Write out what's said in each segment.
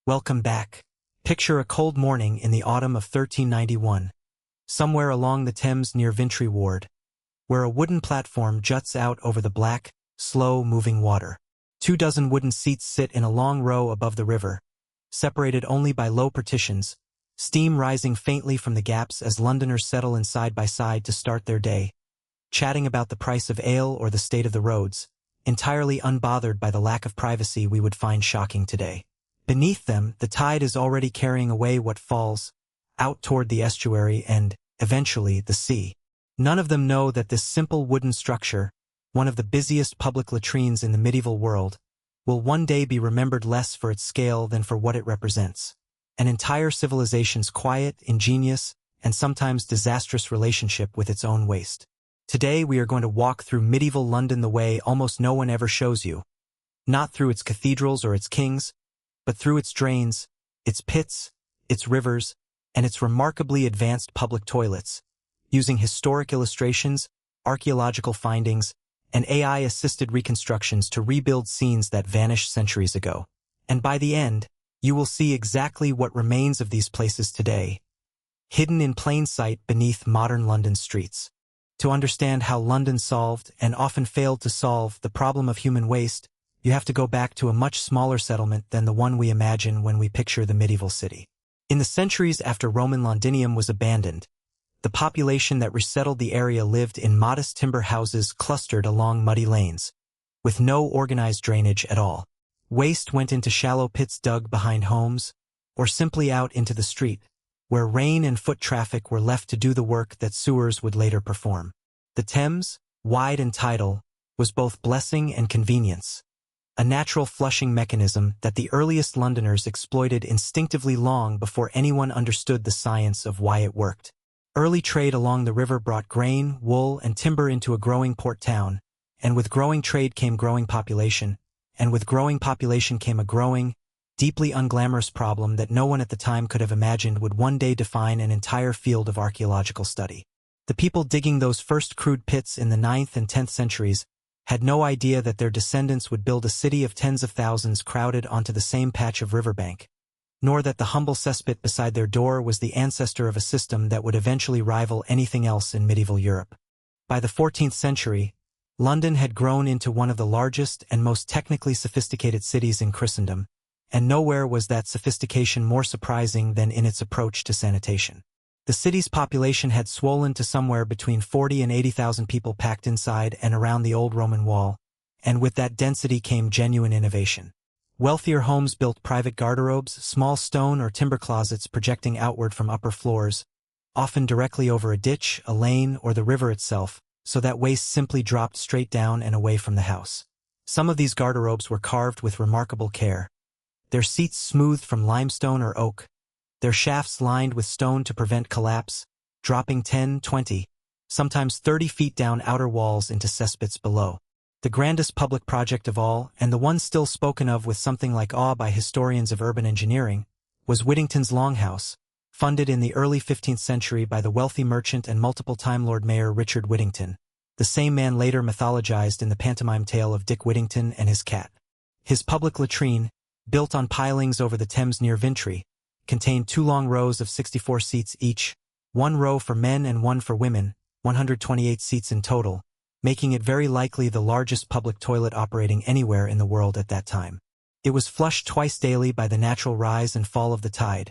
Welcome back. Picture a cold morning in the autumn of 1391, somewhere along the Thames near Vintry Ward, where a wooden platform juts out over the black, slow-moving water. 24 wooden seats sit in a long row above the river, separated only by low partitions, steam rising faintly from the gaps as Londoners settle in side by side to start their day, chatting about the price of ale or the state of the roads, entirely unbothered by the lack of privacy we would find shocking today. Beneath them, the tide is already carrying away what falls, out toward the estuary and, eventually, the sea. None of them know that this simple wooden structure, one of the busiest public latrines in the medieval world, will one day be remembered less for its scale than for what it represents. An entire civilization's quiet, ingenious, and sometimes disastrous relationship with its own waste. Today we are going to walk through medieval London the way almost no one ever shows you. Not through its cathedrals or its kings, but through its drains, its pits, its rivers, and its remarkably advanced public toilets, using historic illustrations, archaeological findings, and AI-assisted reconstructions to rebuild scenes that vanished centuries ago. And by the end, you will see exactly what remains of these places today, hidden in plain sight beneath modern London streets. To understand how London solved, and often failed to solve, the problem of human waste, you have to go back to a much smaller settlement than the one we imagine when we picture the medieval city. In the centuries after Roman Londinium was abandoned, the population that resettled the area lived in modest timber houses clustered along muddy lanes, with no organized drainage at all. Waste went into shallow pits dug behind homes, or simply out into the street, where rain and foot traffic were left to do the work that sewers would later perform. The Thames, wide and tidal, was both blessing and convenience, a natural flushing mechanism that the earliest Londoners exploited instinctively long before anyone understood the science of why it worked. Early trade along the river brought grain, wool, and timber into a growing port town, and with growing trade came growing population, and with growing population came a growing, deeply unglamorous problem that no one at the time could have imagined would one day define an entire field of archaeological study. The people digging those first crude pits in the 9th and 10th centuries had no idea that their descendants would build a city of tens of thousands crowded onto the same patch of riverbank, nor that the humble cesspit beside their door was the ancestor of a system that would eventually rival anything else in medieval Europe. By the 14th century, London had grown into one of the largest and most technically sophisticated cities in Christendom, and nowhere was that sophistication more surprising than in its approach to sanitation. The city's population had swollen to somewhere between 40 and 80,000 people packed inside and around the old Roman wall, and with that density came genuine innovation. Wealthier homes built private garderobes, small stone or timber closets projecting outward from upper floors, often directly over a ditch, a lane, or the river itself, so that waste simply dropped straight down and away from the house. Some of these garderobes were carved with remarkable care, their seats smoothed from limestone or oak, their shafts lined with stone to prevent collapse, dropping 10, 20, sometimes 30 feet down outer walls into cesspits below. The grandest public project of all, and the one still spoken of with something like awe by historians of urban engineering, was Whittington's Longhouse, funded in the early 15th century by the wealthy merchant and multiple-time Lord Mayor Richard Whittington, the same man later mythologized in the pantomime tale of Dick Whittington and his cat. His public latrine, built on pilings over the Thames near Vintry, contained 2 long rows of 64 seats each, 1 row for men and 1 for women, 128 seats in total, making it very likely the largest public toilet operating anywhere in the world at that time. It was flushed twice daily by the natural rise and fall of the tide,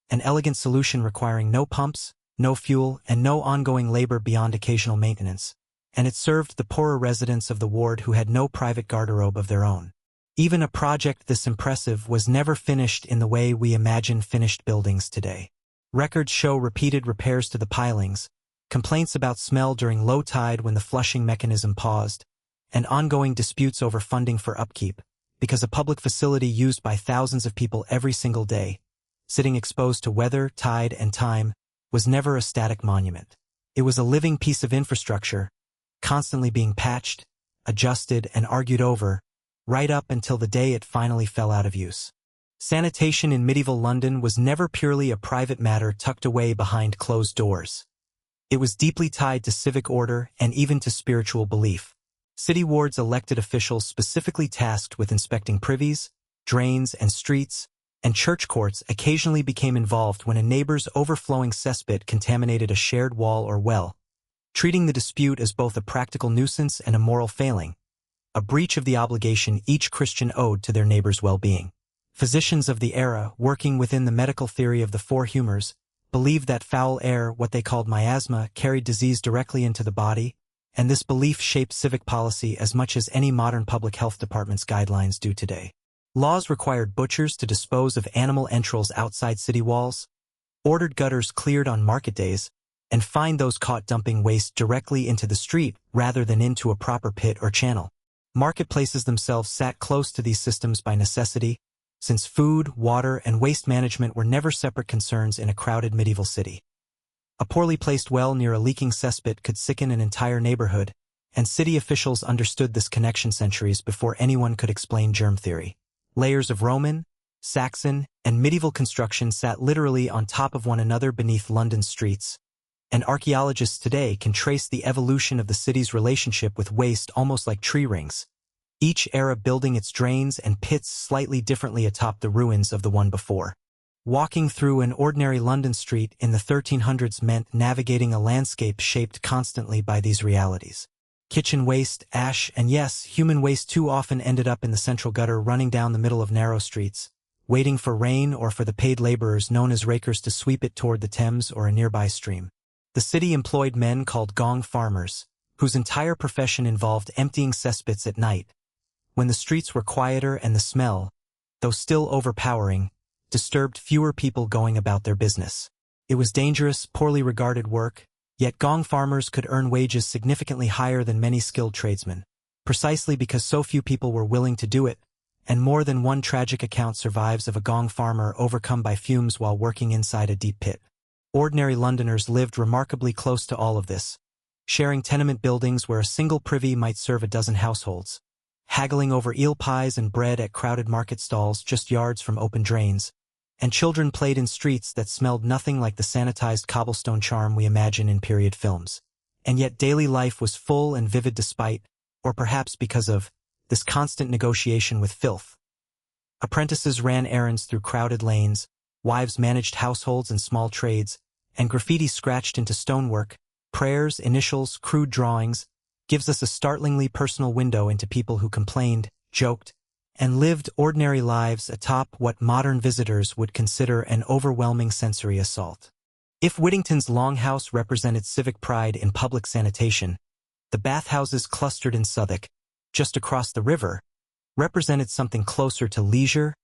an elegant solution requiring no pumps, no fuel, and no ongoing labor beyond occasional maintenance, and it served the poorer residents of the ward who had no private garderobe of their own. Even a project this impressive was never finished in the way we imagine finished buildings today. Records show repeated repairs to the pilings, complaints about smell during low tide when the flushing mechanism paused, and ongoing disputes over funding for upkeep, because a public facility used by thousands of people every single day, sitting exposed to weather, tide, and time, was never a static monument. It was a living piece of infrastructure, constantly being patched, adjusted, and argued over, right up until the day it finally fell out of use. Sanitation in medieval London was never purely a private matter tucked away behind closed doors. It was deeply tied to civic order and even to spiritual belief. City wards elected officials specifically tasked with inspecting privies, drains, and streets, and church courts occasionally became involved when a neighbor's overflowing cesspit contaminated a shared wall or well, treating the dispute as both a practical nuisance and a moral failing, a breach of the obligation each Christian owed to their neighbor's well-being. Physicians of the era, working within the medical theory of the four humors, believed that foul air, what they called miasma, carried disease directly into the body, and this belief shaped civic policy as much as any modern public health department's guidelines do today. Laws required butchers to dispose of animal entrails outside city walls, ordered gutters cleared on market days, and fined those caught dumping waste directly into the street rather than into a proper pit or channel. Marketplaces themselves sat close to these systems by necessity, since food, water, and waste management were never separate concerns in a crowded medieval city. A poorly placed well near a leaking cesspit could sicken an entire neighborhood, and city officials understood this connection centuries before anyone could explain germ theory. Layers of Roman, Saxon, and medieval construction sat literally on top of one another beneath London's streets, and archaeologists today can trace the evolution of the city's relationship with waste almost like tree rings, each era building its drains and pits slightly differently atop the ruins of the one before. Walking through an ordinary London street in the 1300s meant navigating a landscape shaped constantly by these realities. Kitchen waste, ash, and yes, human waste too often ended up in the central gutter running down the middle of narrow streets, waiting for rain or for the paid laborers known as rakers to sweep it toward the Thames or a nearby stream. The city employed men called gong farmers, whose entire profession involved emptying cesspits at night, when the streets were quieter and the smell, though still overpowering, disturbed fewer people going about their business. It was dangerous, poorly regarded work, yet gong farmers could earn wages significantly higher than many skilled tradesmen, precisely because so few people were willing to do it, and more than one tragic account survives of a gong farmer overcome by fumes while working inside a deep pit. Ordinary Londoners lived remarkably close to all of this, sharing tenement buildings where a single privy might serve a dozen households, haggling over eel pies and bread at crowded market stalls just yards from open drains, and children played in streets that smelled nothing like the sanitized cobblestone charm we imagine in period films. And yet daily life was full and vivid despite, or perhaps because of, this constant negotiation with filth. Apprentices ran errands through crowded lanes, wives managed households and small trades, and graffiti scratched into stonework, prayers, initials, crude drawings, gives us a startlingly personal window into people who complained, joked, and lived ordinary lives atop what modern visitors would consider an overwhelming sensory assault. If Whittington's Longhouse represented civic pride in public sanitation, the bathhouses clustered in Southwark, just across the river, represented something closer to leisure,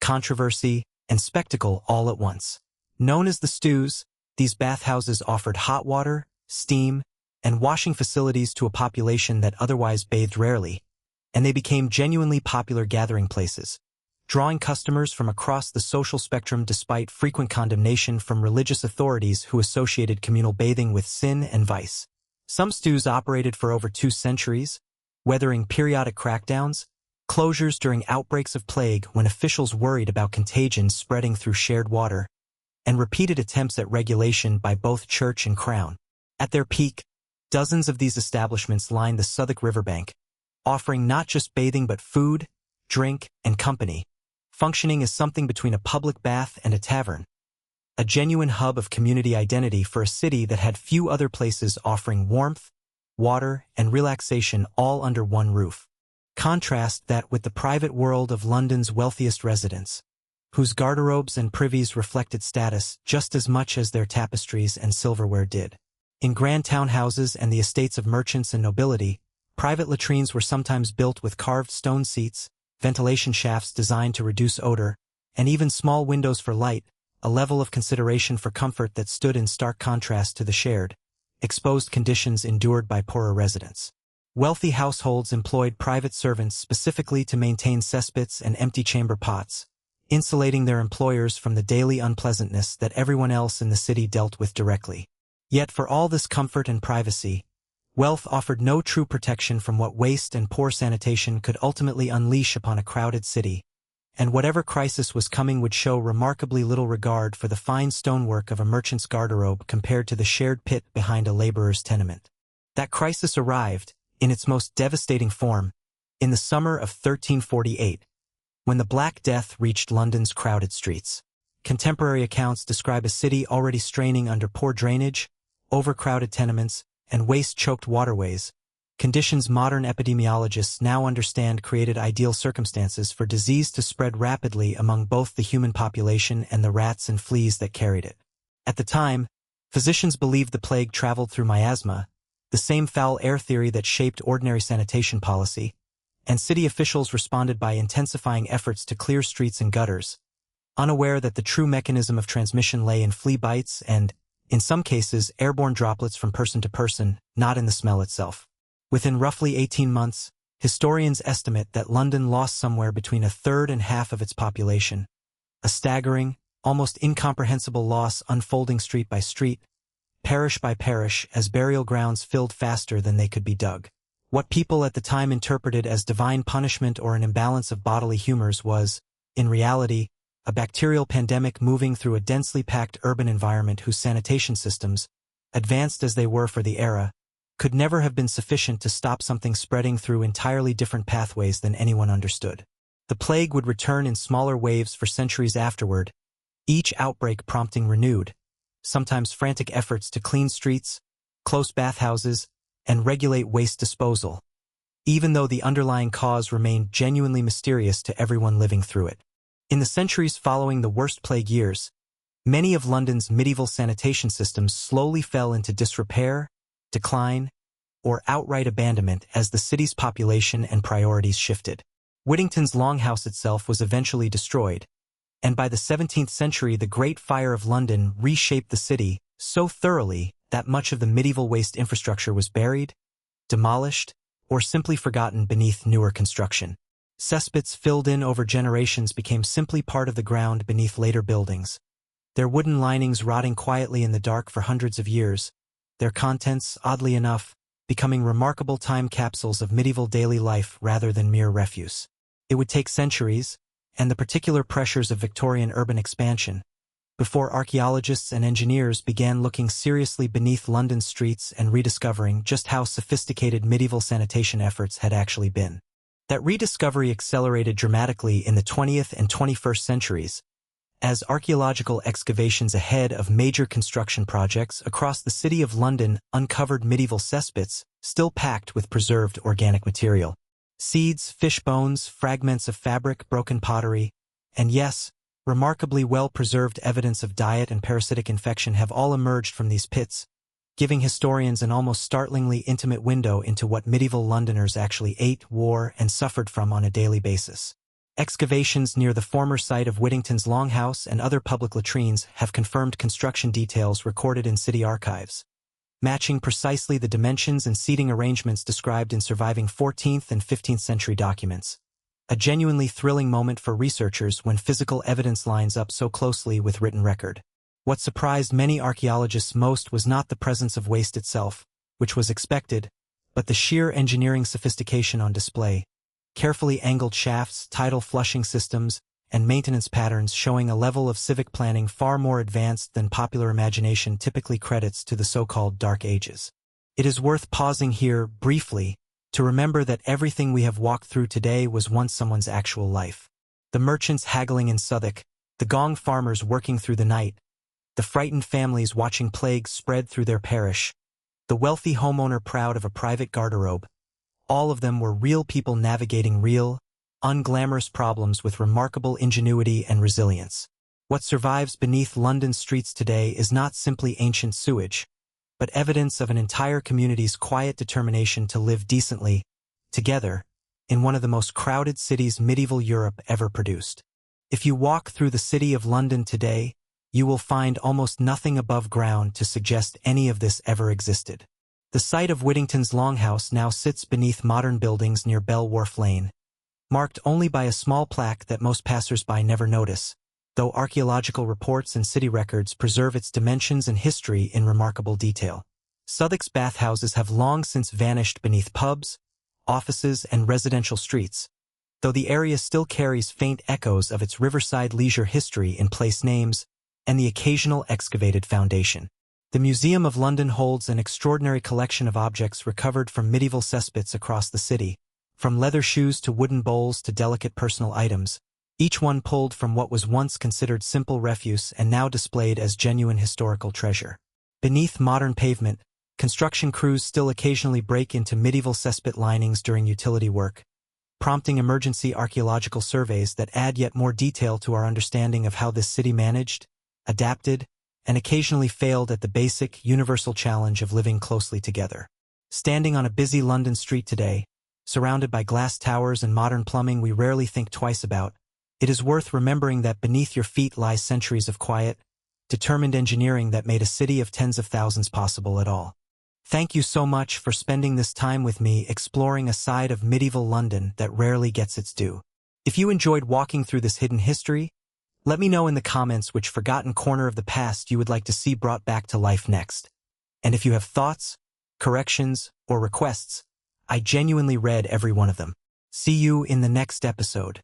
controversy, and spectacle all at once. Known as the stews, these bathhouses offered hot water, steam, and washing facilities to a population that otherwise bathed rarely, and they became genuinely popular gathering places, drawing customers from across the social spectrum despite frequent condemnation from religious authorities who associated communal bathing with sin and vice. Some stews operated for over 2 centuries, weathering periodic crackdowns, closures during outbreaks of plague when officials worried about contagion spreading through shared water, and repeated attempts at regulation by both church and crown. At their peak, dozens of these establishments lined the Southwark riverbank, offering not just bathing but food, drink, and company, functioning as something between a public bath and a tavern, a genuine hub of community identity for a city that had few other places offering warmth, water, and relaxation all under one roof. Contrast that with the private world of London's wealthiest residents, whose garderobes and privies reflected status just as much as their tapestries and silverware did. In grand townhouses and the estates of merchants and nobility, private latrines were sometimes built with carved stone seats, ventilation shafts designed to reduce odor, and even small windows for light, a level of consideration for comfort that stood in stark contrast to the shared, exposed conditions endured by poorer residents. Wealthy households employed private servants specifically to maintain cesspits and empty chamber pots, insulating their employers from the daily unpleasantness that everyone else in the city dealt with directly. Yet for all this comfort and privacy, wealth offered no true protection from what waste and poor sanitation could ultimately unleash upon a crowded city, and whatever crisis was coming would show remarkably little regard for the fine stonework of a merchant's garderobe compared to the shared pit behind a laborer's tenement. That crisis arrived, in its most devastating form, in the summer of 1348, when the Black Death reached London's crowded streets. Contemporary accounts describe a city already straining under poor drainage, overcrowded tenements, and waste-choked waterways, conditions modern epidemiologists now understand created ideal circumstances for disease to spread rapidly among both the human population and the rats and fleas that carried it. At the time, physicians believed the plague traveled through miasma, the same foul air theory that shaped ordinary sanitation policy, and city officials responded by intensifying efforts to clear streets and gutters, unaware that the true mechanism of transmission lay in flea bites and, in some cases, airborne droplets from person to person, not in the smell itself. Within roughly 18 months, historians estimate that London lost somewhere between a third and half of its population, a staggering, almost incomprehensible loss unfolding street by street, parish by parish, as burial grounds filled faster than they could be dug. What people at the time interpreted as divine punishment or an imbalance of bodily humors was, in reality, a bacterial pandemic moving through a densely packed urban environment whose sanitation systems, advanced as they were for the era, could never have been sufficient to stop something spreading through entirely different pathways than anyone understood. The plague would return in smaller waves for centuries afterward, each outbreak prompting renewed, sometimes frantic efforts to clean streets, close bathhouses, and regulate waste disposal, even though the underlying cause remained genuinely mysterious to everyone living through it. In the centuries following the worst plague years, many of London's medieval sanitation systems slowly fell into disrepair, decline, or outright abandonment as the city's population and priorities shifted. Whittington's Longhouse itself was eventually destroyed, and by the 17th century the Great Fire of London reshaped the city so thoroughly that much of the medieval waste infrastructure was buried, demolished, or simply forgotten beneath newer construction. Cesspits filled in over generations became simply part of the ground beneath later buildings, their wooden linings rotting quietly in the dark for hundreds of years, their contents, oddly enough, becoming remarkable time capsules of medieval daily life rather than mere refuse. It would take centuries, and the particular pressures of Victorian urban expansion, before archaeologists and engineers began looking seriously beneath London's streets and rediscovering just how sophisticated medieval sanitation efforts had actually been. That rediscovery accelerated dramatically in the 20th and 21st centuries, as archaeological excavations ahead of major construction projects across the city of London uncovered medieval cesspits still packed with preserved organic material. Seeds, fish bones, fragments of fabric, broken pottery, and yes, remarkably well-preserved evidence of diet and parasitic infection have all emerged from these pits, giving historians an almost startlingly intimate window into what medieval Londoners actually ate, wore, and suffered from on a daily basis. Excavations near the former site of Whittington's Longhouse and other public latrines have confirmed construction details recorded in city archives, matching precisely the dimensions and seating arrangements described in surviving 14th and 15th century documents. A genuinely thrilling moment for researchers when physical evidence lines up so closely with written record. What surprised many archaeologists most was not the presence of waste itself, which was expected, but the sheer engineering sophistication on display. Carefully angled shafts, tidal flushing systems, and maintenance patterns showing a level of civic planning far more advanced than popular imagination typically credits to the so-called Dark Ages. It is worth pausing here, briefly, to remember that everything we have walked through today was once someone's actual life. The merchants haggling in Southwark, the gong farmers working through the night, the frightened families watching plague spread through their parish, the wealthy homeowner proud of a private garderobe. All of them were real people navigating real, unglamorous problems with remarkable ingenuity and resilience. What survives beneath London's streets today is not simply ancient sewage, but evidence of an entire community's quiet determination to live decently, together, in one of the most crowded cities medieval Europe ever produced. If you walk through the city of London today, you will find almost nothing above ground to suggest any of this ever existed. The site of Whittington's Longhouse now sits beneath modern buildings near Bell Wharf Lane, marked only by a small plaque that most passers-by never notice, though archaeological reports and city records preserve its dimensions and history in remarkable detail. Southwark's bathhouses have long since vanished beneath pubs, offices, and residential streets, though the area still carries faint echoes of its riverside leisure history in place names and the occasional excavated foundation. The Museum of London holds an extraordinary collection of objects recovered from medieval cesspits across the city, from leather shoes to wooden bowls to delicate personal items, each one pulled from what was once considered simple refuse and now displayed as genuine historical treasure. Beneath modern pavement, construction crews still occasionally break into medieval cesspit linings during utility work, prompting emergency archaeological surveys that add yet more detail to our understanding of how this city managed, adapted, and occasionally failed at the basic, universal challenge of living closely together. Standing on a busy London street today, surrounded by glass towers and modern plumbing we rarely think twice about, it is worth remembering that beneath your feet lie centuries of quiet, determined engineering that made a city of tens of thousands possible at all. Thank you so much for spending this time with me exploring a side of medieval London that rarely gets its due. If you enjoyed walking through this hidden history, let me know in the comments which forgotten corner of the past you would like to see brought back to life next. And if you have thoughts, corrections, or requests, I genuinely read every one of them. See you in the next episode.